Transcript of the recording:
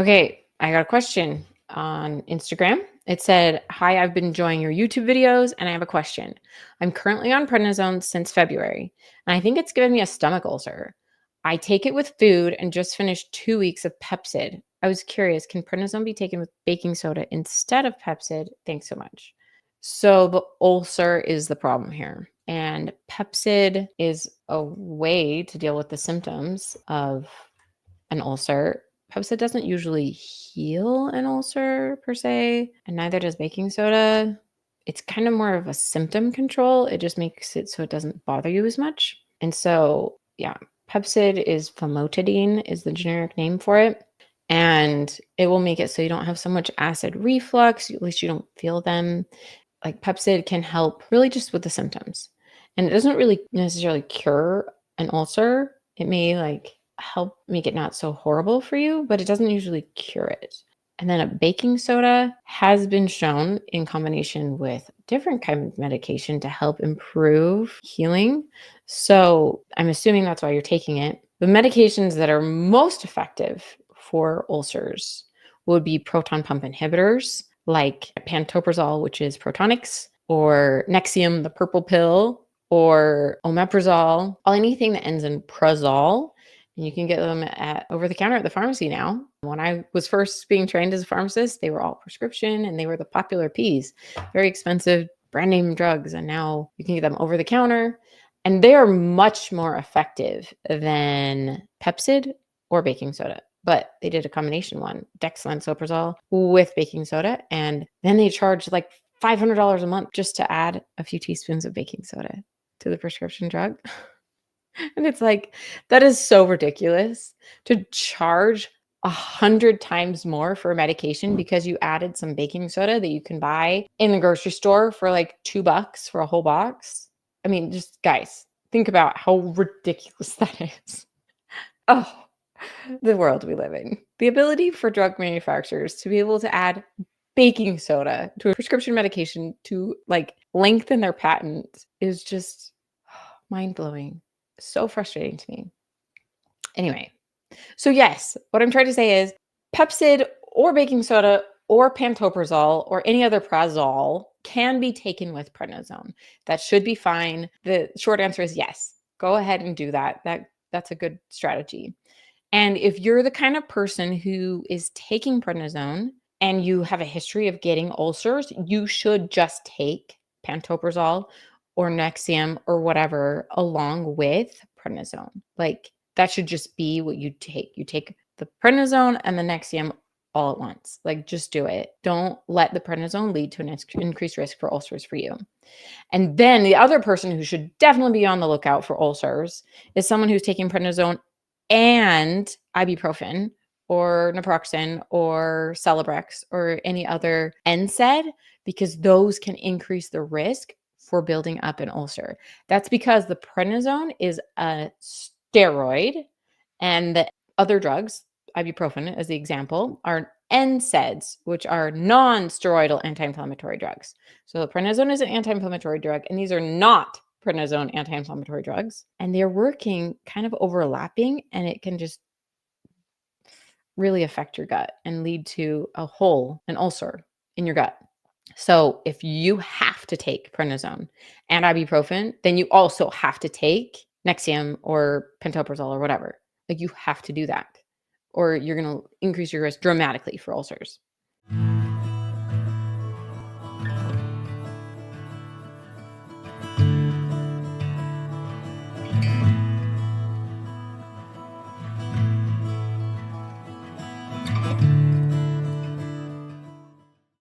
Okay, I got a question on Instagram. It said, "Hi, I've been enjoying your YouTube videos and I have a question. I'm currently on prednisone since February, and I think it's given me a stomach ulcer. I take it with food and just finished 2 weeks of Pepcid. I was curious, can prednisone be taken with baking soda instead of Pepcid? Thanks so much." So the ulcer is the problem here. And Pepcid is a way to deal with the symptoms of an ulcer. Pepcid doesn't usually heal an ulcer per se, and neither does baking soda. It's kind of more of a symptom control. It just makes it so it doesn't bother you as much. And so, yeah, Pepcid is Famotidine is the generic name for it. And it will make it so you don't have so much acid reflux. At least you don't feel them. Like Pepcid can help really just with the symptoms. And it doesn't really necessarily cure an ulcer. It may help make it not so horrible for you, but it doesn't usually cure it. And then a baking soda has been shown in combination with different kind of medication to help improve healing. So I'm assuming that's why you're taking it. The medications that are most effective for ulcers would be proton pump inhibitors like pantoprazole, which is Protonix, or Nexium, the purple pill, or omeprazole, anything that ends in prazole. And you can get them over the counter at the pharmacy now. When I was first being trained as a pharmacist, they were all prescription and they were the popular Ps, very expensive brand name drugs. And now you can get them over the counter. And they are much more effective than Pepcid or baking soda. But they did a combination one, dexlansoprazole with baking soda. And then they charged like $500 a month just to add a few teaspoons of baking soda to the prescription drug. And it's like, that is so ridiculous to charge 100 times more for a medication because you added some baking soda that you can buy in the grocery store for like $2 for a whole box. I mean, just guys, think about how ridiculous that is. Oh, the world we live in. The ability for drug manufacturers to be able to add baking soda to a prescription medication to like lengthen their patent is just mind-blowing. So frustrating to me. Anyway, so yes, what I'm trying to say is Pepcid or baking soda or pantoprazole or any other prazole can be taken with prednisone. That should be fine. The short answer is yes. Go ahead and do that. That's a good strategy. And if you're the kind of person who is taking prednisone and you have a history of getting ulcers, you should just take pantoprazole or Nexium or whatever along with prednisone. Like that should just be what you take. You take the prednisone and the Nexium all at once. Like just do it. Don't let the prednisone lead to an increased risk for ulcers for you. And then the other person who should definitely be on the lookout for ulcers is someone who's taking prednisone and ibuprofen or naproxen or Celebrex or any other NSAID, because those can increase the risk for building up an ulcer. That's because the prednisone is a steroid and the other drugs, ibuprofen as the example, are NSAIDs, which are non-steroidal anti-inflammatory drugs. So the prednisone is an anti-inflammatory drug, and these are not prednisone anti-inflammatory drugs. And they're working kind of overlapping, and it can just really affect your gut and lead to an ulcer in your gut. So if you have to take prednisone and ibuprofen, then you also have to take Nexium or pantoprazole or whatever. Like you have to do that, or you're going to increase your risk dramatically for ulcers.